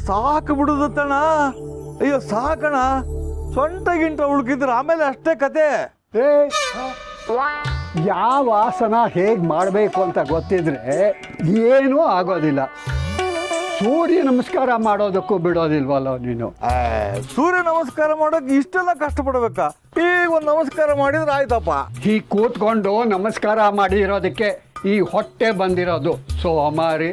ಸಾಕು ಬಿಡುದತ್ತಣ್ಣ. ಅಯ್ಯೋ ಸಾಕಣ, ಸೊಂಟ ಗಿಂಟ ಉಳ್ಕಿದ್ರೆ ಆಮೇಲೆ ಅಷ್ಟೇ ಕತೆ. ಯಾವ ಆಸನ ಹೇಗೆ ಮಾಡಬೇಕು ಅಂತ ಗೊತ್ತಿದ್ರೆ ಏನೂ ಆಗೋದಿಲ್ಲ. ಸೂರ್ಯ ನಮಸ್ಕಾರ ಮಾಡೋದಕ್ಕೂ ಬಿಡೋದಿಲ್ವಲ್ಲ ನೀನು. ಸೂರ್ಯ ನಮಸ್ಕಾರ ಮಾಡೋಕೆ ಇಷ್ಟೆಲ್ಲ ಕಷ್ಟಪಡ್ಬೇಕಾ? ಈಗ ಒಂದು ನಮಸ್ಕಾರ ಮಾಡಿದ್ರೆ ಆಯ್ತಪ್ಪ. ಹೀಗೆ ಕೂತ್ಕೊಂಡು ನಮಸ್ಕಾರ ಮಾಡಿರೋದಕ್ಕೆ ಈ ಹೊಟ್ಟೆ ಬಂದಿರೋದು. ಸೋಮಾರಿ.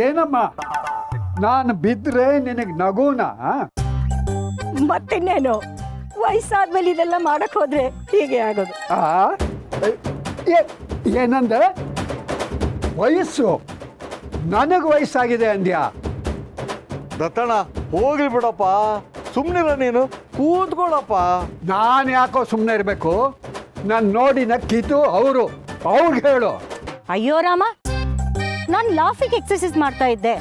ಏನಮ್ಮ, ನಾನು ಬಿದ್ದರೆ ನಿನಗೆ ನಗುನಾ? ಮತ್ತಿನ್ನೇನು, ವಯಸ್ಸಾದ್ಮೇಲೆ ಇದೆಲ್ಲ ಮಾಡಕ್ ಹೋದ್ರೆ ಹೀಗೆ ಆಗೋದು. ಏನಂದ್ರೆ ವಯಸ್ಸು? ನನಗೆ ವಯಸ್ಸಾಗಿದೆ ಅಂದ್ಯಾ? ದತ್ತಣ್ಣ ಹೋಗ್ಲಿ ಬಿಡಪ್ಪ, ಸುಮ್ಮನಿರ ನೀನು, ಕೂತ್ಕೊಳಪ್ಪ. ನಾನು ಯಾಕೋ ಸುಮ್ಮನೆ ಇರಬೇಕು? ನಾನು ನೋಡಿ ನಕ್ಕಿದ್ದು ಅವ್ರಿಗೆ ಹೇಳು. ಅಯ್ಯೋ ರಾಮ, ನಾನು ಲಾಫಿಂಗ್ ಎಕ್ಸರ್ಸೈಸ್ ಮಾಡ್ತಾ ಇದ್ದೆ.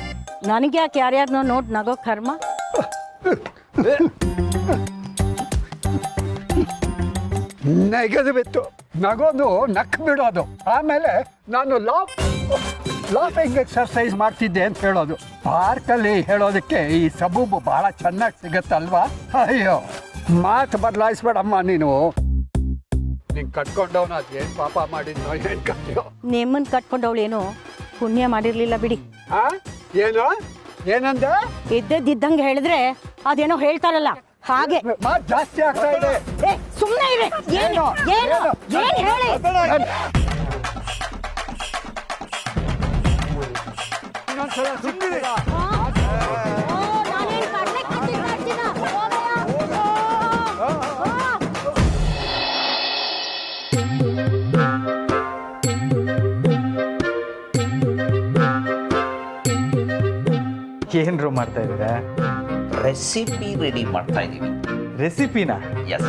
ನನಗೆ ಯಾಕೆ ಯಾರ್ಯಾರನ್ನೋ ನೋಡಿ ನಗೋ ಕರ್ಮ. ನೆಗೆದು ಬಿತ್ತು, ನಗೋದು ನಕ್ ಬಿಡೋದು, ಆಮೇಲೆ ನಾನು ಲಾಫಿಂಗ್ ಎಕ್ಸರ್ಸೈಸ್ ಮಾಡ್ತಿದ್ದೆ ಅಂತ ಹೇಳೋದು. ಪಾರ್ಕಲ್ಲಿ ಹೇಳೋದಕ್ಕೆ ಈ ಸಬೂಬು ಬಹಳ ಚೆನ್ನಾಗಿ ಸಿಗುತ್ತಲ್ವಾ? ಅಯ್ಯೋ, ಮಾತು ಬದಲಾಯಿಸ್ಬೇಡಮ್ಮ ನೀನು. ನೀನು ಕಟ್ಕೊಂಡವನ ಅದೇನು ಪಾಪ ಮಾಡಿದ್ನೋ ಏನು ಕಟ್ಟಿಯೋ. ನಿಮ್ಮನ್ ಕಟ್ಕೊಂಡವಳೇನು ಪುಣ್ಯ ಮಾಡಿರ್ಲಿಲ್ಲ ಬಿಡಿ. ಏನಂದ? ಇದ್ದಂಗೆ ಹೇಳಿದ್ರೆ ಅದೇನೋ ಹೇಳ್ತಾರಲ್ಲ ಹಾಗೆ. ಮಾತು ಜಾಸ್ತಿ ಆಗ್ತಾ ಇದೆ. ಸುಮ್ಮನೆ ಇರಿ. ಏನು ಏನು ಏನು ಹೇಳಿ. ಇನ್ನೊಂದ್ಸಲ ಸುಮ್ಮನೆ. ಏನ್ರು ಮಾಡ್ತಾ ಇದ್ದೀರಾ? ರೆಸಿಪಿ ರೆಡಿ ಮಾಡ್ತಾ ಇದ್ದೀವಿ. ರೆಸಿಪಿನ? ಎಸ್.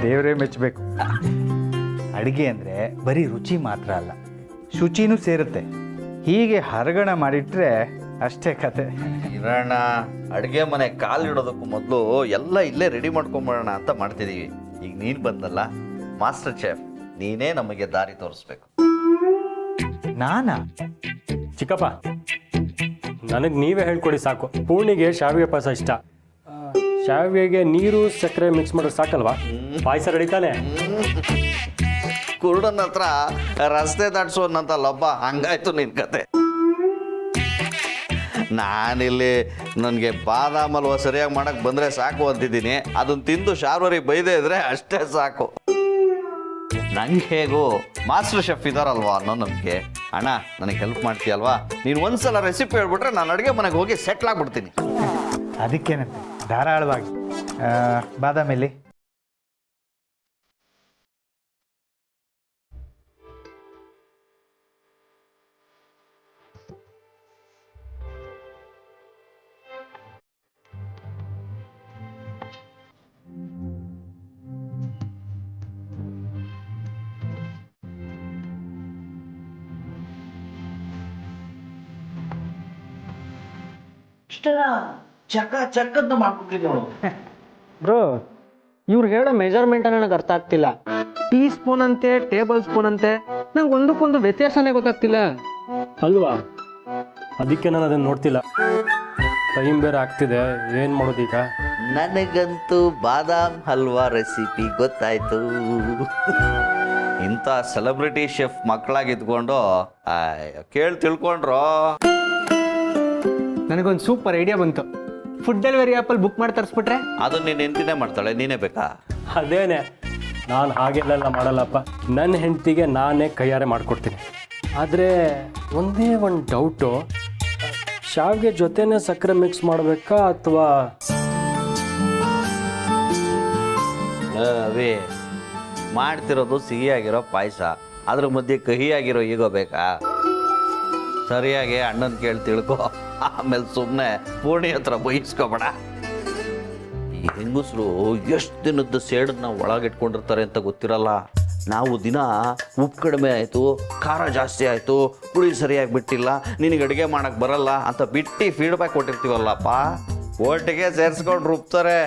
ದೇವರೇ ಮೆಚ್ಚಬೇಕು. ಅಡುಗೆ ಅಂದರೆ ಬರೀ ರುಚಿ ಮಾತ್ರ ಅಲ್ಲ, ಶುಚಿನೂ ಸೇರುತ್ತೆ. ಹೀಗೆ ಹರಗಣ ಮಾಡಿಟ್ರೆ ಅಷ್ಟೇ ಕತೆ. ಇರೋಣ, ಅಡುಗೆ ಮನೆ ಕಾಲಿಡೋದಕ್ಕೂ ಮೊದಲು ಎಲ್ಲ ಇಲ್ಲೇ ರೆಡಿ ಮಾಡ್ಕೊಂಬಿಡೋಣ ಅಂತ ಮಾಡ್ತಿದ್ದೀವಿ. ಈಗ ನೀನು ಬಂದಲ್ಲ ಮಾಸ್ಟರ್ ಚೆಫ್, ನೀನೇ ನಮಗೆ ದಾರಿ ತೋರಿಸ್ಬೇಕು. ನಾನಾ? ಚಿಕ್ಕಪ್ಪ, ನನಗೆ ನೀವೇ ಹೇಳ್ಕೊಡಿ ಸಾಕು. ಪೂರ್ಣಿಗೆ ಶಾವಿಗೆ ಪಾಯಸ ಇಷ್ಟ. ಶಾವಿಗೆಗೆ ನೀರು ಸಕ್ಕರೆ ಮಿಕ್ಸ್ ಮಾಡೋದು ಸಾಕಲ್ವಾ? ಪಾಯಸ ರೆಡಿ ತಾನೆ? ಕುರುಡನ ಹತ್ರ ರಸ್ತೆ ದಾಟ್ಸೋನಂತ ಲಬ್ಬ, ಹಂಗಾಯ್ತು ನಿನ್ನ ಕತೆ. ನಾನಿಲ್ಲಿ ನನಗೆ ಬಾದಾಮ್ ಹಲ್ವಾ ಸರಿಯಾಗಿ ಮಾಡಕ್ಕೆ ಬಂದರೆ ಸಾಕು ಅಂತಿದ್ದೀನಿ. ಅದನ್ನು ತಿಂದು ಶಾರ್ವರಿ ಬೈದೇ ಇದ್ರೆ ಅಷ್ಟೇ ಸಾಕು. ನಂಗೆ ಹೇಗೂ ಮಾಸ್ಟರ್ ಶೆಫ್ ಇದ್ದಾರಲ್ವಾ ಅನ್ನೋ ನಂಬಿಕೆ. ಅಣ್ಣ, ನನಗೆ ಹೆಲ್ಪ್ ಮಾಡ್ತೀಯಲ್ವಾ? ನೀನು ಒಂದ್ಸಲ ರೆಸಿಪಿ ಹೇಳ್ಬಿಟ್ರೆ ನಾನು ಅಡುಗೆ ಮನೆಗೆ ಹೋಗಿ ಸೆಟ್ಲ್ ಆಗ್ಬಿಡ್ತೀನಿ. ಅದಕ್ಕೇನಂತೆ, ಧಾರಾಳವಾಗಿ. ಬಾದಾಮಲ್ಲಿ ಚಕ್ಕಂತ ಮಾಡ್ಬಿಟ್ಟಿದ್ದೀನಿ ಅವಳು. ಬ್ರೋ, ಇವ್ರು ಹೇಳೋ ಮೆಜರ್ಮೆಂಟ್ ನನಗೆ ಅರ್ಥ ಆಗ್ತಿಲ್ಲ. ಟೀ ಸ್ಪೂನ್ ಅಂತೆ, ಟೇಬಲ್ ಸ್ಪೂನ್ ಅಂತೆ, ನಂಗೆ ಒಂದಕ್ಕೊಂದು ವ್ಯತ್ಯಾಸನೇ ಗೊತ್ತಾಗ್ತಿಲ್ಲ ಅಲ್ವಾ? ಅದಕ್ಕೆ ನಾನು ಅದನ್ನು ನೋಡ್ತಿಲ್ಲ. ಟೈಮ್ ಬೇರೆ ಆಗ್ತಿದೆ, ಏನು ಮಾಡೋದೀಗ? ನನಗಂತೂ ಬಾದಾಮ್ ಹಲ್ವಾ ರೆಸಿಪಿ ಗೊತ್ತಾಯ್ತು. ಇಂಥ ಸೆಲೆಬ್ರಿಟಿ ಶೆಫ್ ಮಕ್ಕಳಾಗಿದ್ಕೊಂಡು ಕೇಳಿ ತಿಳ್ಕೊಂಡ್ರೋ. ನನಗೊಂದು ಸೂಪರ್ ಐಡಿಯಾ ಬಂತು. ಫುಡ್ ಡೆಲಿವರಿ ಆ್ಯಪಲ್ಲಿ ಬುಕ್ ಮಾಡಿ ತರಿಸ್ಬಿಟ್ರೆ? ಅದನ್ನ ನೀನು ಹೆಂಡ್ತಿನೇ ಮಾಡ್ತಾಳೆ, ನೀನೇ ಬೇಕಾ? ಅದೇನೆ, ನಾನು ಹಾಗೆಲ್ಲ ಮಾಡಲ್ಲಪ್ಪ. ನನ್ನ ಹೆಂಡತಿಗೆ ನಾನೇ ಕೈಯಾರೆ ಮಾಡಿಕೊಡ್ತೀನಿ. ಆದರೆ ಒಂದೇ ಒಂದು ಡೌಟು, ಶಾವಿಗೆ ಜೊತೆನೇ ಸಕ್ಕರೆ ಮಿಕ್ಸ್ ಮಾಡಬೇಕಾ ಅಥವಾ? ಅವೇ ಮಾಡ್ತಿರೋದು ಸಿಹಿಯಾಗಿರೋ ಪಾಯಸ, ಅದ್ರ ಮಧ್ಯೆ ಕಹಿಯಾಗಿರೋ ಈಗೋ ಬೇಕಾ? ಸರಿಯಾಗಿ ಅಣ್ಣನ ಕೇಳಿ ತಿಳ್ಕೊ, ಆಮೇಲೆ ಸುಮ್ಮನೆ ಪೂರ್ಣಿ ಹತ್ರ ಬೈಸ್ಕೊಬೇಡ. ಈ ಹೆಂಗಸರು ಎಷ್ಟು ದಿನದ ಸೇಡನ್ನ ಒಳಗಿಟ್ಕೊಂಡಿರ್ತಾರೆ ಅಂತ ಗೊತ್ತಿರಲ್ಲ. ನಾವು ದಿನ ಉಪ್ಪು ಕಡಿಮೆ ಆಯಿತು, ಖಾರ ಜಾಸ್ತಿ ಆಯಿತು, ಹುಳಿ ಸರಿಯಾಗಿ ಬಿಟ್ಟಿಲ್ಲ, ನಿನಗೆ ಅಡುಗೆ ಮಾಡೋಕ್ಕೆ ಬರಲ್ಲ ಅಂತ ಬಿಟ್ಟು ಫೀಡ್ಬ್ಯಾಕ್ ಕೊಟ್ಟಿರ್ತೀವಲ್ಲಪ್ಪ, ಒಟ್ಟಿಗೆ ಸೇರಿಸ್ಕೊಂಡು ರುಬ್ತಾರೆ.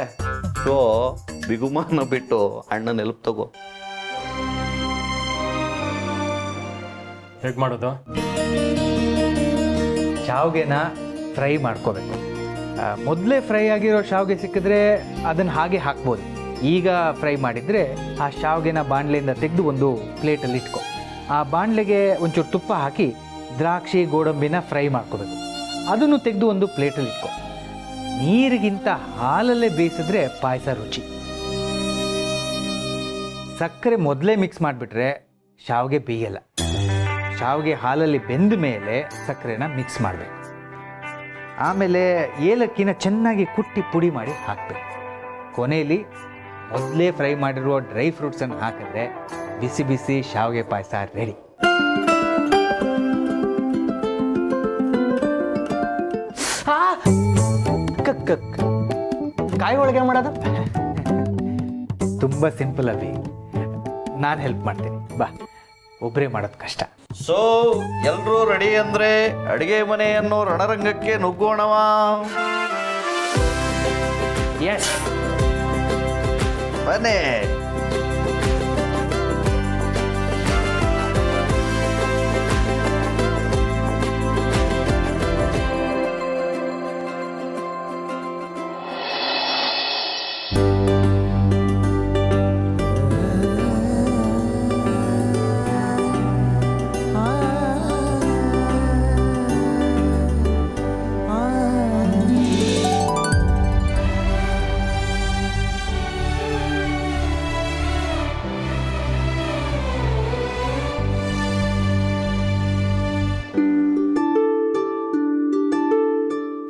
ಸೊ ಬಿಗುಮಾನ ಬಿಟ್ಟು ಅಣ್ಣನ ಹೆಲ್ಪ್ ತಗೋ. ಹೇಗೆ ಮಾಡೋದು? ಶಾವ್ಗೆನ ಫ್ರೈ ಮಾಡ್ಕೋಬೇಕು. ಮೊದಲೇ ಫ್ರೈ ಆಗಿರೋ ಶಾವ್ಗೆ ಸಿಕ್ಕಿದ್ರೆ ಅದನ್ನು ಹಾಗೆ ಹಾಕ್ಬೋದು. ಈಗ ಫ್ರೈ ಮಾಡಿದರೆ ಆ ಶಾವ್ಗೆನ ಬಾಣಲೆಯಿಂದ ತೆಗೆದು ಒಂದು ಪ್ಲೇಟಲ್ಲಿ ಇಟ್ಕೊ. ಆ ಬಾಣಲೆಗೆ ಒಂಚೂರು ತುಪ್ಪ ಹಾಕಿ ದ್ರಾಕ್ಷಿ ಗೋಡಂಬಿನ ಫ್ರೈ ಮಾಡ್ಕೋಬೇಕು. ಅದನ್ನು ತೆಗೆದು ಒಂದು ಪ್ಲೇಟಲ್ಲಿ ಇಟ್ಕೊ. ನೀರಿಗಿಂತ ಹಾಲಲ್ಲೇ ಬೇಯಿಸಿದ್ರೆ ಪಾಯಸ ರುಚಿ. ಸಕ್ಕರೆ ಮೊದಲೇ ಮಿಕ್ಸ್ ಮಾಡಿಬಿಟ್ರೆ ಶಾವ್ಗೆ ಬೇಯಲ್ಲ. ಶಾವ್ಗೆ ಹಾಲಲ್ಲಿ ಬೆಂದ ಮೇಲೆ ಸಕ್ಕರೆನ ಮಿಕ್ಸ್ ಮಾಡಬೇಕು. ಆಮೇಲೆ ಏಲಕ್ಕಿನ ಚೆನ್ನಾಗಿ ಕುಟ್ಟಿ ಪುಡಿ ಮಾಡಿ ಹಾಕಬೇಕು. ಕೊನೆಯಲ್ಲಿ ಮೊದಲೇ ಫ್ರೈ ಮಾಡಿರುವ ಡ್ರೈ ಫ್ರೂಟ್ಸನ್ನು ಹಾಕಿದ್ರೆ ಬಿಸಿ ಬಿಸಿ ಶಾವಿಗೆ ಪಾಯಸ ರೆಡಿ. ಕಾಯಿ ಒಳಗೆ ಮಾಡೋದು ತುಂಬ ಸಿಂಪಲ್ ಅಭಿ, ನಾನು ಹೆಲ್ಪ್ ಮಾಡ್ತೀನಿ. ಬಾ, ಒಬ್ಬರೇ ಮಾಡೋದು ಕಷ್ಟ. ಸೊ ಎಲ್ಲರೂ ರೆಡಿ ಅಂದ್ರೆ ಅಡಿಗೆ ಮನೆಯನ್ನು ರಣರಂಗಕ್ಕೆ ನುಗ್ಗೋಣವಾ? ಎಸ್, ಬನ್ನಿ.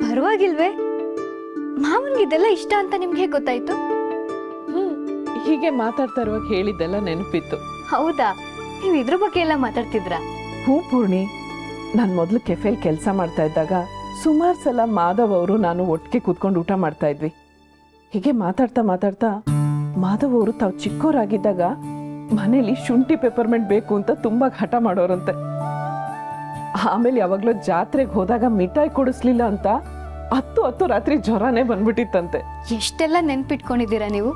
ಪರವಾಗಿಲ್ವೇ? ಮಾವನ್ಗೆ ಇದೆಲ್ಲ ಇಷ್ಟ ಅಂತ ನಿಮ್ಗೆ ಹೇಗೆ ಗೊತ್ತಾಯ್ತು? ಹೀಗೆ ಮಾತಾಡ್ತಾ ಇರುವಾಗ ಹೇಳಿದ್ದೆಲ್ಲ ನೆನಪಿತ್ತು. ಹೌದಾ? ನೀವು ಇದ್ರ ಬಗ್ಗೆ ಎಲ್ಲ ಮಾತಾಡ್ತಿದ್ರಾ? ಹ್ಞೂ ಪೂರ್ಣಿ, ನಾನು ಮೊದಲು ಕೆಫೆಲ್ ಕೆಲಸ ಮಾಡ್ತಾ ಇದ್ದಾಗ ಸುಮಾರು ಸಲ ಮಾಧವ್ ಅವರು ನಾನು ಒಟ್ಟಿಗೆ ಕೂತ್ಕೊಂಡು ಊಟ ಮಾಡ್ತಾ ಇದ್ವಿ. ಹೀಗೆ ಮಾತಾಡ್ತಾ ಮಾತಾಡ್ತಾ ಮಾಧವ್ ಅವರು ತಾವು ಚಿಕ್ಕವರಾಗಿದ್ದಾಗ ಮನೇಲಿ ಶುಂಠಿ ಪೆಪರ್ಮೆಂಟ್ ಬೇಕು ಅಂತ ತುಂಬಾ ಹಠ ಮಾಡೋರಂತೆ. ಆಮೇಲೆ ಯಾವಾಗಲೂ ಜಾತ್ರೆಗೆ ಹೋದಾಗ ಮಿಠಾಯಿ ಕೊಡಿಸ್ಲಿಲ್ಲ ಅಂತ 10 ರಾತ್ರಿ ಜ್ವರನೇ ಬಂದ್ಬಿಟ್ಟಿತ್ತಂತೆ. ಎಷ್ಟೆಲ್ಲ ನೆನ್ಪಿಟ್ಕೊಂಡಿದ್ದೀರಾ ನೀವು.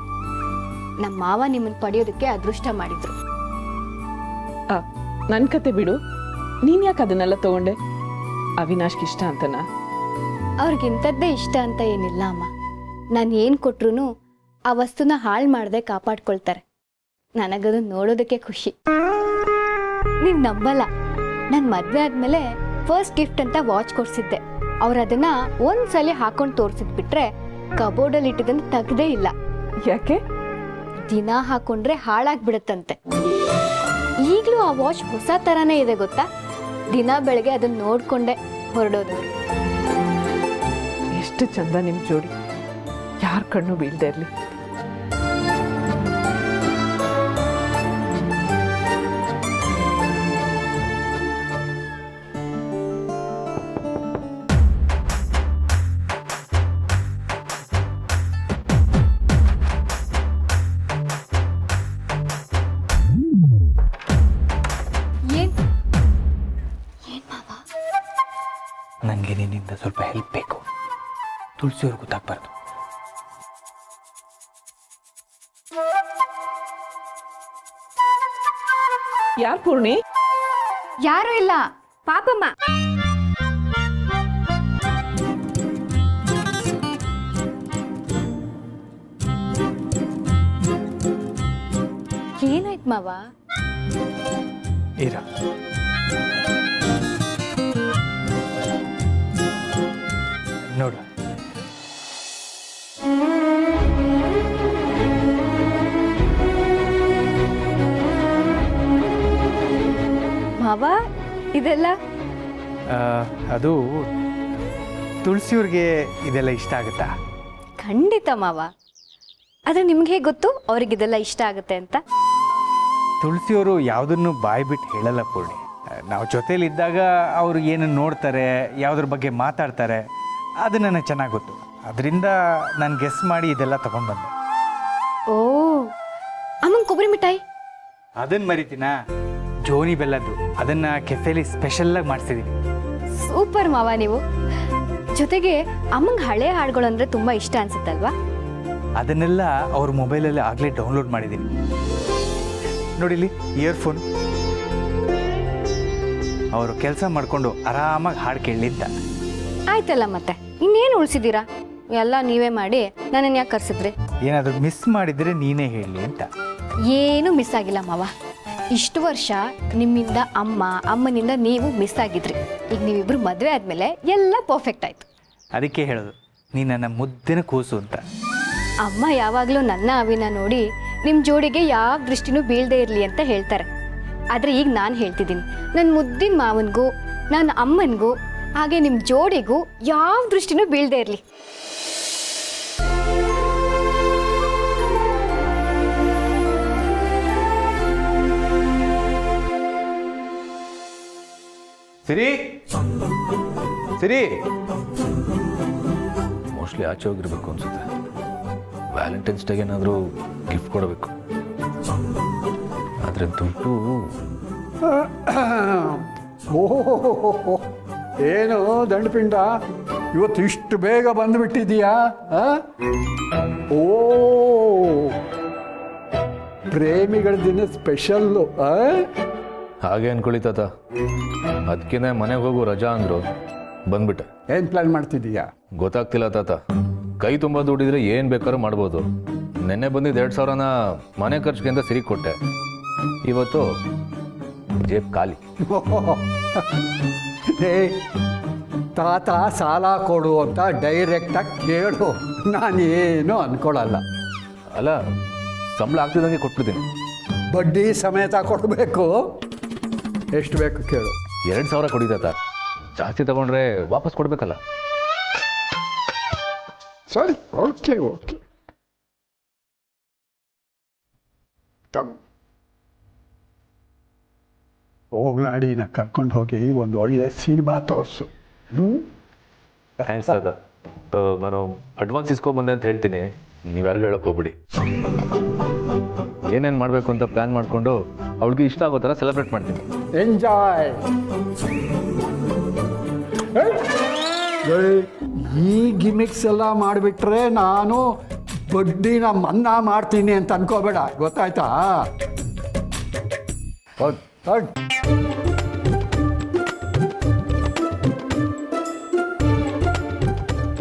ನಮ್ಮ ಮಾವ ನಿಮ್ಮನ್ನ ಪಡೆಯೋದಕ್ಕೆ ಅದೃಷ್ಟ ಮಾಡಿದ್ರು. ನನ್ನ ಕತೆ ಬಿಡು, ನೀನ್ ಯಾಕೆ ಅದನ್ನೆಲ್ಲ ತಗೊಂಡೆ? ಅವಿನಾಶ್ಗೆ ಇಷ್ಟ ಅಂತನಾ? ಅವ್ರಿಗಿಂಥದ್ದೇ ಇಷ್ಟ ಅಂತ ಏನಿಲ್ಲ ಅಮ್ಮ. ನಾನು ಏನು ಕೊಟ್ರು ಆ ವಸ್ತುನ ಹಾಳು ಮಾಡದೆ ಕಾಪಾಡ್ಕೊಳ್ತಾರೆ. ನನಗದು ನೋಡೋದಕ್ಕೆ ಖುಷಿ. ನೀವು ನಂಬಲ್ಲ, ನನ್ನ ಮದುವೆ ಆದ್ಮೇಲೆ ಫಸ್ಟ್ ಗಿಫ್ಟ್ ಅಂತ ವಾಚ್ ಕೊಡ್ಸಿದ್ದೆ. ಅವ್ರು ಅದನ್ನ ಒಂದ್ಸಲಿ ಹಾಕೊಂಡು ತೋರಿಸಿದ್ ಬಿಟ್ರೆ ಕಬೋರ್ಡಲ್ಲಿ ಇಟ್ಟಿದ್ದನ್ನು ತೆಗ್ದೇ ಇಲ್ಲ. ಯಾಕೆ? ದಿನ ಹಾಕೊಂಡ್ರೆ ಹಾಳಾಗ್ಬಿಡತ್ತಂತೆ. ಈಗಲೂ ಆ ವಾಚ್ ಹೊಸ ತರಾನೇ ಇದೆ ಗೊತ್ತಾ. ದಿನ ಬೆಳಗ್ಗೆ ಅದನ್ನ ನೋಡ್ಕೊಂಡೆ ಹೊರಡೋದು. ಎಷ್ಟು ಚಂದ ನಿಮ್ ಜೋಡಿ, ಯಾರ ಕಣ್ಣು ಬೀಳ್ದೆ ಇರ್ಲಿ. ನನಗೆ ನಿನ್ನಿಂದ ಸ್ವಲ್ಪ ಹೆಲ್ಪ್ ಬೇಕು. ತುಳಸಿಯವ್ರಿಗೆ ಗೊತ್ತಾಗ್ಬಾರ್ದು. ಯಾರು ಪೂರ್ಣಿ? ಯಾರು ಇಲ್ಲ, ಪಾಪಮ್ಮ. ಏನಾಯ್ತು ಮಾವ? ಇರ ನೋಡು, ಮಾವ ಇದೆಲ್ಲ ಅದು ತುಳಸಿಯವ್ರಿಗೆ ಇದೆಲ್ಲ ಇಷ್ಟ ಆಗುತ್ತಾ? ಖಂಡಿತ ಮಾವ. ಆದ್ರೆ ನಿಮ್ಗೆ ಹೇಗೆ ಗೊತ್ತು ಅವ್ರಿಗೆ ಇದೆಲ್ಲ ಇಷ್ಟ ಆಗುತ್ತೆ ಅಂತ? ತುಳಸಿಯವರು ಯಾವುದನ್ನು ಬಾಯಿ ಬಿಟ್ಟು ಹೇಳಲ್ಲ ಪೂರ್ಣಿ. ನಾವು ಜೊತೇಲಿದ್ದಾಗ ಅವರು ಏನನ್ನು ನೋಡ್ತಾರೆ ಯಾವುದ್ರ ಬಗ್ಗೆ ಮಾತಾಡ್ತಾರೆ ಅದು ನನಗೆ ಚೆನ್ನಾಗಿ ಗೊತ್ತು. ಅದರಿಂದ ನಾನು ಗೆಸ್ ಮಾಡಿ ಇದೆಲ್ಲ ತೊಗೊಂಡು ಬಂದೆ. ಓ ಅಮ್ಮಂಗೆ ಕೊಬ್ಬರಿ ಮಿಠಾಯಿ ಅದನ್ನು ಮರಿತೀನ, ಜೋನಿ ಬೆಲ್ಲದ್ದು, ಅದನ್ನು ಕೆಫೆಲಿ ಸ್ಪೆಷಲ್ಲಾಗಿ ಮಾಡಿಸಿದ್ದೀನಿ. ಸೂಪರ್ ಮಾವ ನೀವು. ಜೊತೆಗೆ ಅಮ್ಮಂಗೆ ಹಳೆ ಹಾಡುಗಳು ಅಂದರೆ ತುಂಬ ಇಷ್ಟ ಅನ್ಸುತ್ತಲ್ವಾ? ಅದನ್ನೆಲ್ಲ ಅವ್ರ ಮೊಬೈಲಲ್ಲಿ ಆಗಲೇ ಡೌನ್ಲೋಡ್ ಮಾಡಿದ್ದೀನಿ. ನೋಡಿಲಿ ಇಯರ್ಫೋನ್, ಅವರು ಕೆಲಸ ಮಾಡಿಕೊಂಡು ಆರಾಮಾಗಿ ಹಾಡು ಕೇಳಲಿ ಅಂತ. ಆಯ್ತಲ್ಲ ಮತ್ತೆ ಇನ್ನೇನು ಉಳಿಸಿದ್ದೀರಾ? ಎಲ್ಲ ನೀವೇ ಮಾಡಿ ನನ್ನನ್ನು ಯಾಕೆ ಕರ್ಸಿದ್ರಿ? ಏನಾದರೂ ಮಿಸ್ ಮಾಡಿದರೆ ನೀನೇ ಹೇಳಲಿ ಅಂತ. ಏನೂ ಮಿಸ್ ಆಗಿಲ್ಲ ಮಾವ. ಇಷ್ಟು ವರ್ಷ ನಿಮ್ಮಿಂದ ಅಮ್ಮನಿಂದ ನೀವು ಮಿಸ್ ಆಗಿದ್ರಿ. ಈಗ ನೀವಿಬ್ರು ಮದುವೆ ಆದಮೇಲೆ ಎಲ್ಲ ಪರ್ಫೆಕ್ಟ್ ಆಯಿತು. ಅದಕ್ಕೆ ಹೇಳೋದು ನೀ ನನ್ನ ಮುದ್ದಿನ ಕೂಸು ಅಂತ. ಅಮ್ಮ ಯಾವಾಗಲೂ ನನ್ನ ಅವಿನ ನೋಡಿ ನಿಮ್ಮ ಜೋಡಿಗೆ ಯಾವ ದೃಷ್ಟಿನೂ ಬೀಳದೇ ಇರಲಿ ಅಂತ ಹೇಳ್ತಾರೆ. ಆದರೆ ಈಗ ನಾನು ಹೇಳ್ತಿದ್ದೀನಿ, ನನ್ನ ಮುದ್ದಿನ ಮಾವನಿಗೂ ನನ್ನ ಅಮ್ಮನಿಗೂ ಹಾಗೆ ನಿಮ್ಮ ಜೋಡಿಗೂ ಯಾವ ದೃಷ್ಟಿನೂ ಬೀಳದೇ ಇರಲಿ. ಸಿರಿ ಸಿರಿ, ಮೋಸ್ಟ್ಲಿ ಆಚೆ ಹೋಗಿರ್ಬೇಕು ಅನ್ಸುತ್ತೆ. ವ್ಯಾಲೆಂಟೈನ್ಸ್ ಡೇಗೆ ಏನಾದರೂ ಗಿಫ್ಟ್ ಕೊಡಬೇಕು. ಆದರೆ ದುಡ್ಡು ಓಹೋ, ಏನು ದಂಡಪಿಂಡ, ಇವತ್ತು ಇಷ್ಟು ಬೇಗ ಬಂದುಬಿಟ್ಟಿದೀಯಾ? ಓ, ಪ್ರೇಮಿಗಳ ದಿನ ಸ್ಪೆಷಲ್ಲು. ಹಾಗೆ ಅನ್ಕೊಳ್ಳಿ ತಾತ. ಅದಕ್ಕೇ ಮನೆಗೆ ಹೋಗು ರಜಾ ಅಂದರು, ಬಂದ್ಬಿಟ್ಟೆ. ಏನು ಪ್ಲ್ಯಾನ್ ಮಾಡ್ತಿದ್ದೀಯಾ? ಗೊತ್ತಾಗ್ತಿಲ್ಲ ತಾತ. ಕೈ ತುಂಬ ದುಡ್ಡಿದ್ರೆ ಏನು ಬೇಕಾದ್ರೂ ಮಾಡ್ಬೋದು. ನೆನ್ನೆ ಬಂದಿದ್ದು 2,000ನ ಮನೆ ಖರ್ಚಿಗೆ ಅಂತ ಸಿರಿ ಕೊಟ್ಟೆ. ಇವತ್ತು ಜೇಬ್ ಖಾಲಿ. ಏ ತಾತ ಸಾಲ ಕೊಡು ಅಂತ ಡೈರೆಕ್ಟಾಗಿ ಕೇಳು, ನಾನೇನು ಅನ್ಕೊಳ್ಳಲ್ಲ. ಅಲ್ಲ, ಸಂಬಳ ಆಗ್ತಿದ್ದಂಗೆ ಕೊಟ್ಬಿಡ್ತೀನಿ. ಬಡ್ಡಿ ಸಮೇತ ಕೊಡಬೇಕು. ಎಷ್ಟು ಬೇಕು ಕೇಳು. 2,000 ಕೊಡಿ ತಾತ. ಜಾಸ್ತಿ ತಗೊಂಡ್ರೆ ವಾಪಸ್ ಕೊಡ್ಬೇಕಲ್ಲ. ಸರಿ, ಓಕೆ ಓಕೆ. ಹೋಗ್ಲಾಡಿನ ಕರ್ಕೊಂಡು ಹೋಗಿ ಒಂದು ಒಳ್ಳೆ ಸಿನಿಮಾ ತೋರಿಸು. ಥ್ಯಾಂಕ್ಸ್ ತಾತ. ನಾನು ಅಡ್ವಾನ್ಸ್ ಇಸ್ಕೊಂಬಂದೆ ಅಂತ ಹೇಳ್ತೀನಿ, ನೀವೆಲ್ಲ ಹೇಳಕ್ಕೆ ಹೋಗ್ಬಿಡಿ. ಏನೇನು ಮಾಡಬೇಕು ಅಂತ ಪ್ಲ್ಯಾನ್ ಮಾಡಿಕೊಂಡು ಅವಳಿಗೆ ಇಷ್ಟ ಆಗೋ ಥರ ಸೆಲೆಬ್ರೇಟ್ ಮಾಡ್ತೀನಿ. ಎಂಜಾಯ್. ಈ ಗಿಮಿಕ್ಸ್ ಎಲ್ಲ ಮಾಡಿಬಿಟ್ರೆ ನಾನು ಬಡ್ಡಿನ ಮನ್ನಾ ಮಾಡ್ತೀನಿ ಅಂತ ಅನ್ಕೋಬೇಡ, ಗೊತ್ತಾಯ್ತಾ?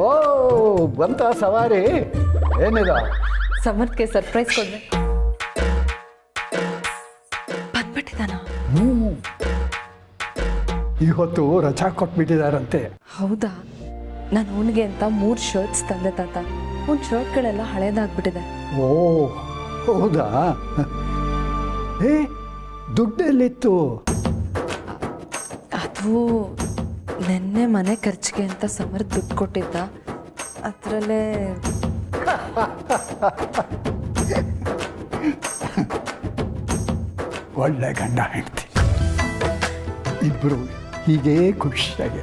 ಓ, ಬಂತ ಸವಾರಿ? ಏನಿದ? ಸಮರ್ಥ್ಗೆ ಸರ್ಪ್ರೈಸ್ ಕೊಡ್ದೆ. ಬಂದ್ಬಿಟ್ಟಿದಾನ? ಇವತ್ತು ರಜಾ ಕೊಟ್ಬಿಟ್ಟಿದಾರಂತೆ. ಹೌದಾ? ನಾನು ಅವನಿಗೆ ಅಂತ 3 ಶರ್ಟ್ಸ್ ತಂದೆ ತಾತ. ಒಂದು ಶರ್ಟ್ಗಳೆಲ್ಲ ಹಳೇದಾಗ್ಬಿಟ್ಟಿದೆ. ಓ ಹೌದಾ? ಏ, ದುಡ್ಡೆಲ್ಲಿತ್ತು? ಅದು ನೆನ್ನೆ ಮನೆ ಖರ್ಚಿಗೆ ಅಂತ ಸಮರ್ಥ್ ದುಡ್ಡು ಕೊಟ್ಟಿದ್ದ. ಅದರಲ್ಲೇ ಒಳ್ಳೆ ಗಂಡ ಹೆಂಡ್ತಿ ಇಬ್ಬರು ಹೀಗೇ ಖುಷಿಯಾಗಿ.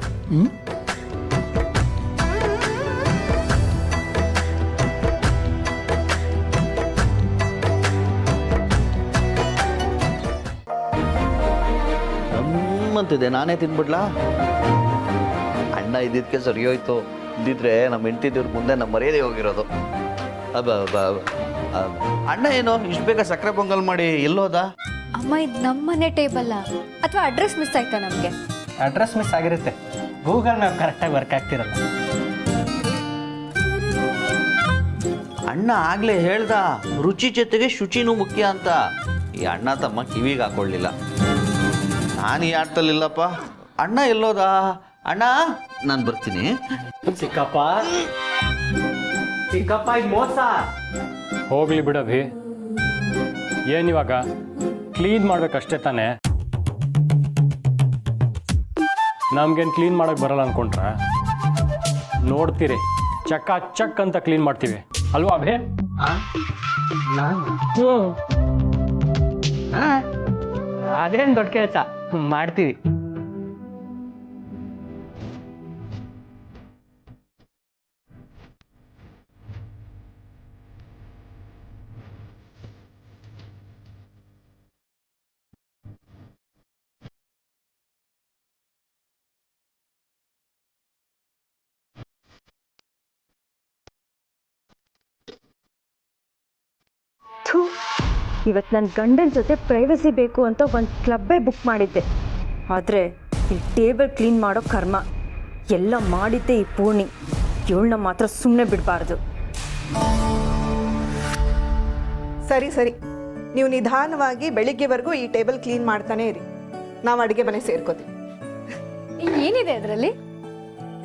ನಮ್ಮಂತಿದೆ, ನಾನೇ ತಿನ್ಬಿಡ್ಲಾ? ಅಣ್ಣ ಇದ್ದಿದ್ದಕ್ಕೆ ಸರಿ ಹೋಯ್ತು. ಇದ್ದಿದ್ರೆ ನಮ್ಮ ಹೆಂಡ್ತಿದ್ರ ಮುಂದೆ ನಮ್ಮ ಮರ್ಯಾದೆ ಹೋಗಿರೋದು. ಅಣ್ಣ ಏನೋ ಇಷ್ಟು ಬೇಗ ಸಕ್ಕರೆ ಪೊಂಗಲ್ ಮಾಡಿ ಎಲ್ಲೋದ? ಅಮ್ಮ, ಇದು ನಮ್ಮನೆ ಟೇಬಲ್ಲ, ಅಥವಾ ಅಡ್ರೆಸ್ ಮಿಸ್ ಆಯ್ತಾ ನಮಗೆ? ಅಡ್ರೆಸ್ ಮಿಸ್ ಆಗಿರುತ್ತೆ, ಗೂಗಲ್ ಮ್ಯಾಪ್ ಕರೆಕ್ಟಾಗಿ ವರ್ಕ್ ಆಗ್ತಿರಲ್ಲ. ಅಣ್ಣ ಆಗ್ಲೇ ಹೇಳ್ದ, ರುಚಿ ಜೊತೆಗೆ ಶುಚಿನೂ ಮುಖ್ಯ ಅಂತ. ಈ ಅಣ್ಣ ತಮ್ಮ ಕಿವಿಗೆ ಹಾಕೊಳ್ಳಿಲ್ಲ. ನಾನು ಈ ಆಟದಲ್ಲಿಲ್ಲಪ್ಪ. ಅಣ್ಣ ಎಲ್ಲೋದ? ಅಣ್ಣ, ನಾನು ಬರ್ತೀನಿ. ಚಿಕ್ಕಪ್ಪ ಚಿಕ್ಕಪ್ಪ, ಇದು ಮೋಸ. ಹೋಗ್ಲಿ ಬಿಡಭಿ, ಏನಿವಾಗ ಕ್ಲೀನ್ ಮಾಡ್ಬೇಕಷ್ಟೇ ತಾನೇ. ನಮ್ಗೇನು ಕ್ಲೀನ್ ಮಾಡಕ್ ಬರಲ್ಲ ಅನ್ಕೊಂಡ್ರ? ನೋಡ್ತೀರಿ, ಚಕ್ಕ ಚಕ್ ಅಂತ ಕ್ಲೀನ್ ಮಾಡ್ತೀವಿ ಅಲ್ವಾ ಅಭಿ? ಅದೇನು ದೊಡ್ಡ ಕೆಲಸ. ಮಾಡ್ತೀವಿ. ಇವತ್ತು ನನ್ನ ಗಂಡನ ಜೊತೆ ಪ್ರೈವಸಿ ಬೇಕು ಅಂತ ಒಂದು ಕ್ಲಬ್ಬೇ ಬುಕ್ ಮಾಡಿದ್ದೆ. ಆದರೆ ಈ ಟೇಬಲ್ ಕ್ಲೀನ್ ಮಾಡೋ ಕರ್ಮ ಎಲ್ಲ ಮಾಡಿದ್ದೆ ಈ ಪೂರ್ಣಿ. ಇವಳನ್ನ ಮಾತ್ರ ಸುಮ್ಮನೆ ಬಿಡಬಾರ್ದು. ಸರಿ ಸರಿ, ನೀವು ನಿಧಾನವಾಗಿ ಬೆಳಿಗ್ಗೆವರೆಗೂ ಈ ಟೇಬಲ್ ಕ್ಲೀನ್ ಮಾಡ್ತಾನೆ ಇರಿ. ನಾವು ಅಡುಗೆ ಮನೆ ಸೇರ್ಕೋತೀವಿ. ಏನಿದೆ ಅದರಲ್ಲಿ?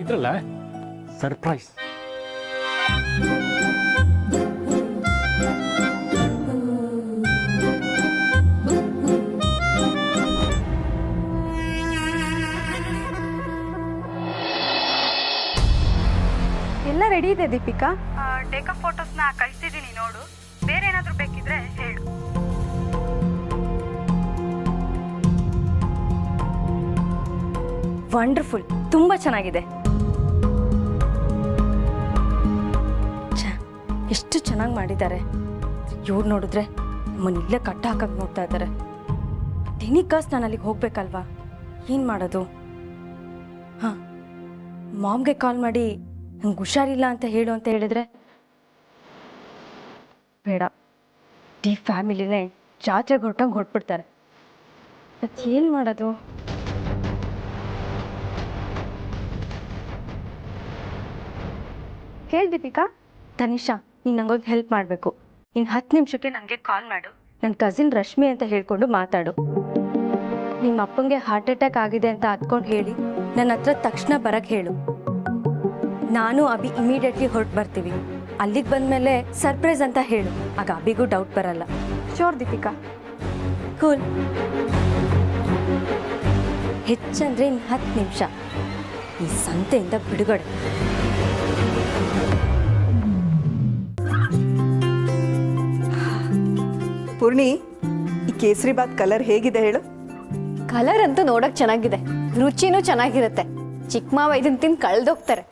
ಇದ್ರಲ್ಲ ಸರ್ಪ್ರೈಸ್. ಎಲ್ಲ ರೆಡಿ ಇದೆ ದೀಪಿಕಾ. ಟೇಕಪ್ ಫೋಟೋಸ್ನ ಕಳಿಸಿದ್ದೀನಿ ನೋಡು. ಬೇರೆ ಏನಾದರೂ ಬೇಕಿದ್ರೆ ಹೇಳು. ವಂಡರ್ಫುಲ್, ತುಂಬ ಚೆನ್ನಾಗಿದೆ. ಎಷ್ಟು ಚೆನ್ನಾಗಿ ಮಾಡಿದ್ದಾರೆ. ಇವ್ರು ನೋಡಿದ್ರೆ ನಮ್ಮನ್ನ ಇಲ್ಲೇ ಕಟ್ಟ ಹಾಕಕ್ಕೆ ನೋಡ್ತಾ ಇದ್ದಾರೆ. ದಿನಿಕಾಸ್ ನಾನು ಅಲ್ಲಿಗೆ ಹೋಗ್ಬೇಕಲ್ವಾ, ಏನು ಮಾಡೋದು? ಹಾಂ, ಮಾಮ್ಗೆ ಕಾಲ್ ಮಾಡಿ ನಂಗೆ ಹುಷಾರಿಲ್ಲ ಅಂತ ಹೇಳು ಅಂತ ಹೇಳಿದ್ರೆ ಬೇಡ, ಈ ಫ್ಯಾಮಿಲಿನೇ ಜಾತ್ರೆಗೆ ಹೊರಟಂಗೆ ಹೊರಟ್ಬಿಡ್ತಾರೆ. ಮತ್ತೆ ಏನು ಮಾಡೋದು? ಹೇಳಿ ದೀಪಿಕಾ. ತನಿಷಾ, ನೀನು ನಂಗೊಂದು ಹೆಲ್ಪ್ ಮಾಡಬೇಕು. ಇನ್ನು 10 ನಿಮಿಷಕ್ಕೆ ನನಗೆ ಕಾಲ್ ಮಾಡು. ನನ್ನ ಕಸಿನ್ ರಶ್ಮಿ ಅಂತ ಹೇಳ್ಕೊಂಡು ಮಾತಾಡು. ನಿಮ್ಮ ಅಪ್ಪಂಗೆ ಹಾರ್ಟ್ ಅಟ್ಯಾಕ್ ಆಗಿದೆ ಅಂತ ಹತ್ಕೊಂಡು ಹೇಳಿ ನನ್ನ ಹತ್ರ ತಕ್ಷಣ ಬರಕ್ಕೆ ಹೇಳು. ನಾನು ಅಭಿ ಇಮಿಡಿಯೇಟ್ಲಿ ಹೊರಟು ಬರ್ತೀವಿ. ಅಲ್ಲಿಗೆ ಬಂದಮೇಲೆ ಸರ್ಪ್ರೈಸ್ ಅಂತ ಹೇಳು. ಆಗ ಅಭಿಗೂ ಡೌಟ್ ಬರಲ್ಲ. ಶೋರ್ ದೀಪಿಕಾ. ಕೂಲ್. ಹೆಚ್ಚಂದ್ರೆ ಇನ್ನು 10 ನಿಮಿಷ. ಈ ಸಂತೆಯಿಂದ ಬಿಡುಗಡೆ. ಪೂರ್ಣಿ, ಈ ಕೇಸರಿ ಬಾತ್ ಕಲರ್ ಹೇಗಿದೆ ಹೇಳು? ಕಲರ್ ಅಂತೂ ನೋಡಕ್ ಚೆನ್ನಾಗಿದೆ, ರುಚಿನೂ ಚೆನ್ನಾಗಿರುತ್ತೆ. ಚಿಕ್ಕ ಮಾವ ಇದನ್ನ ತಿಂದು ಕಳ್ದೋಗ್ತಾರೆ.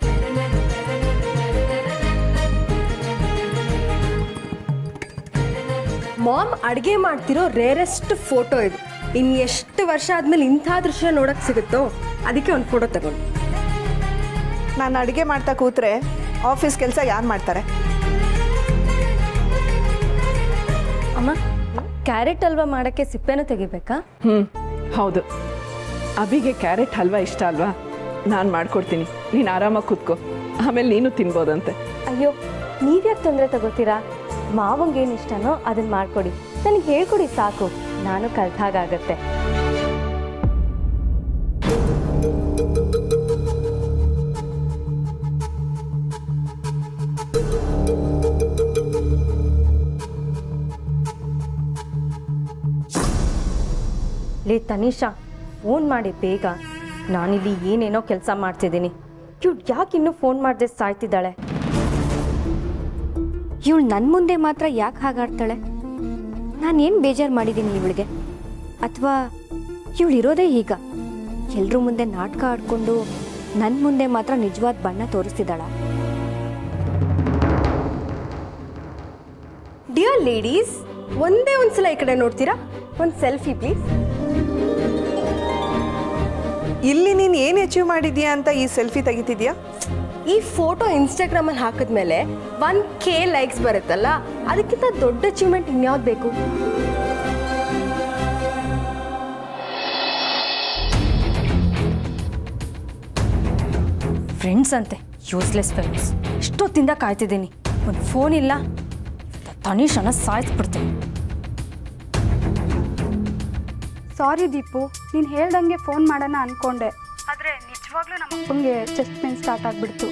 ಮಾಮ್ ಅಡುಗೆ ಮಾಡ್ತಿರೋ ರೇರೆಸ್ಟ್ ಫೋಟೋ ಇದು. ಇನ್ನು ಎಷ್ಟು ವರ್ಷ ಆದ್ಮೇಲೆ ಇಂಥ ದೃಶ್ಯ ನೋಡಕ್ ಸಿಗುತ್ತೋ, ಅದಕ್ಕೆ ಒಂದು ಫೋಟೋ ತಗೊಂಡು. ನಾನು ಅಡುಗೆ ಮಾಡ್ತಾ ಕೂತ್ರೆ ಆಫೀಸ್ ಕೆಲಸ ಯಾರು ಮಾಡ್ತಾರೆ? ಅಮ್ಮ, ಕ್ಯಾರೆಟ್ ಹಲ್ವಾ ಮಾಡೋಕ್ಕೆ ಸಿಪ್ಪೆನೂ ತೆಗಿಬೇಕಾ? ಹೌದು. ಅಭಿಗೆ ಕ್ಯಾರೆಟ್ ಹಲ್ವಾ ಇಷ್ಟ ಅಲ್ವಾ? ನಾನು ಮಾಡ್ಕೊಡ್ತೀನಿ, ನೀನು ಆರಾಮಾಗಿ ಕೂತ್ಕೋ, ಆಮೇಲೆ ನೀನು ತಿನ್ಬೋದಂತೆ. ಅಯ್ಯೋ, ನೀವ್ಯಾಕೆ ತೊಂದರೆ ತಗೋತೀರಾ? ಮಾವಂಗೆ ಏನು ಇಷ್ಟನೋ ಅದನ್ನ ಮಾಡ್ಕೊಡಿ. ನನಗೆ ಹೇಳ್ಕೊಡಿ ಸಾಕು, ನಾನು ಕಲ್ತಾಗತ್ತೆ. ಲೇ ತನಿಷಾ, ಫೋನ್ ಮಾಡಿ ಬೇಗ. ನಾನಿಲ್ಲಿ ಏನೇನೋ ಕೆಲಸ ಮಾಡ್ತಿದ್ದೀನಿ. ಇವಳು ಯಾಕೆ ಇನ್ನೂ ಫೋನ್ ಮಾಡದೆ ಸಾಯ್ತಿದ್ದಾಳೆ? ಇವಳು ನನ್ನ ಮುಂದೆ ಮಾತ್ರ ಯಾಕೆ ಹಾಗಾಡ್ತಾಳೆ? ನಾನೇನು ಬೇಜಾರು ಮಾಡಿದ್ದೀನಿ ಇವಳಿಗೆ? ಅಥವಾ ಇವಳು ಇರೋದೇ ಈಗ ಎಲ್ಲರ ಮುಂದೆ ನಾಟಕ ಆಡ್ಕೊಂಡು ನನ್ನ ಮುಂದೆ ಮಾತ್ರ ನಿಜವಾದ ಬಣ್ಣ ತೋರಿಸ್ತಿದ್ದಾಳ? ಡಿಯರ್ ಲೇಡೀಸ್, ಒಂದೇ ಒಂದ್ಸಲ ಈ ಕಡೆ ನೋಡ್ತೀರಾ? ಒಂದು ಸೆಲ್ಫಿ ಪ್ಲೀಸ್. ಇಲ್ಲಿ ನೀನು ಏನು ಅಚೀವ್ ಮಾಡಿದ್ಯಾ ಅಂತ ಈ ಸೆಲ್ಫಿ ತೆಗಿತಿದ್ಯಾ? ಈ ಫೋಟೋ ಇನ್ಸ್ಟಾಗ್ರಾಮಲ್ಲಿ ಹಾಕಿದ್ಮೇಲೆ 1K ಲೈಕ್ಸ್ ಬರುತ್ತಲ್ಲ, ಅದಕ್ಕಿಂತ ದೊಡ್ಡ ಅಚೀವ್ಮೆಂಟ್ ಇನ್ಯಾವ್ದು ಬೇಕು? ಫ್ರೆಂಡ್ಸ್ ಅಂತೆ, ಯೂಸ್ಲೆಸ್ ಫ್ರೆಂಡ್ಸ್. ಇಷ್ಟೊತ್ತಿಂದ ಕಾಯ್ತಿದ್ದೀನಿ, ಒಂದು ಫೋನ್ ಇಲ್ಲ. ತನಿಷನ ಸಾಯಿಸ್ಬಿಡ್ತೀನಿ. ಸಾರಿ ದೀಪು, ನೀನು ಹೇಳ್ದಂಗೆ ಫೋನ್ ಮಾಡೋಣ ಅಂದ್ಕೊಂಡೆ. ಆದರೆ ನಿಜವಾಗ್ಲೂ ನಮ್ಮ ಅಪ್ಪಂಗೆ ಚೆಸ್ಟ್ ಪೇನ್ ಸ್ಟಾರ್ಟ್ ಆಗಿಬಿಡ್ತು.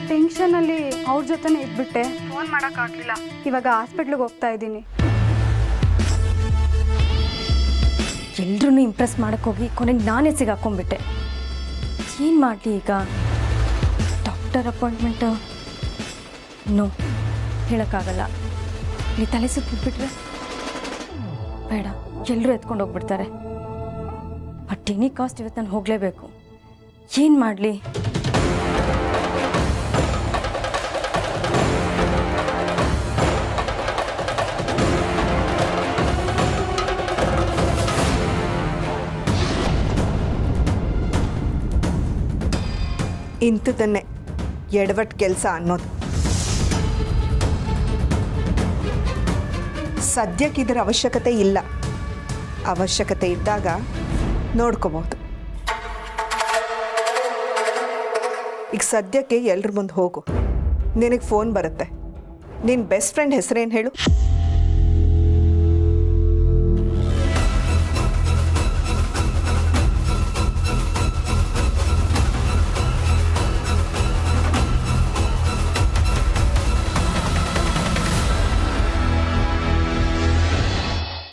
ಟೆನ್ಷನಲ್ಲಿ ಅವ್ರ ಜೊತೆನೇ ಇದ್ಬಿಟ್ಟೆ, ಫೋನ್ ಮಾಡೋಕ್ಕಾಗಲಿಲ್ಲ. ಇವಾಗ ಹಾಸ್ಪಿಟ್ಲಿಗೆ ಹೋಗ್ತಾ ಇದ್ದೀನಿ. ಎಲ್ರೂ ಇಂಪ್ರೆಸ್ ಮಾಡೋಕ್ಕೋಗಿ ಕೊನೆಗೆ ನಾನೇ ಸಿಗಾಕೊಂಡ್ಬಿಟ್ಟೆ. ಏನು ಮಾಡಲಿ ಈಗ? ಡಾಕ್ಟರ್ ಅಪಾಯಿಂಟ್ಮೆಂಟ್ ನೋ, ಹೇಳೋಕ್ಕಾಗಲ್ಲ. ಈ ತಲೆ ಸುತ್ತಿಬಿಟ್ರೆ ಬೇಡ, ಎಲ್ಲರೂ ಎತ್ಕೊಂಡು ಹೋಗ್ಬಿಡ್ತಾರೆ. ಬಟ್ ಎನಿ ಕಾಸ್ಟ್ ಇವತ್ತು ನಾನು ಹೋಗಲೇಬೇಕು. ಏನು ಮಾಡಲಿ? ಇಂಥದ್ದನ್ನೇ ಎಡವಟ್ಟು ಕೆಲಸ ಅನ್ನೋದು. ಸದ್ಯಕ್ಕೆ ಇದರ ಅವಶ್ಯಕತೆ ಇಲ್ಲ. ಅವಶ್ಯಕತೆ ಇದ್ದಾಗ ನೋಡ್ಕೋಬಹುದು. ಈಗ ಸದ್ಯಕ್ಕೆ ಎಲ್ರ ಮುಂದೆ ಹೋಗು. ನಿನಗೆ ಫೋನ್ ಬರುತ್ತೆ. ನಿನ್ನ ಬೆಸ್ಟ್ ಫ್ರೆಂಡ್ ಹೆಸರೇನು ಹೇಳು?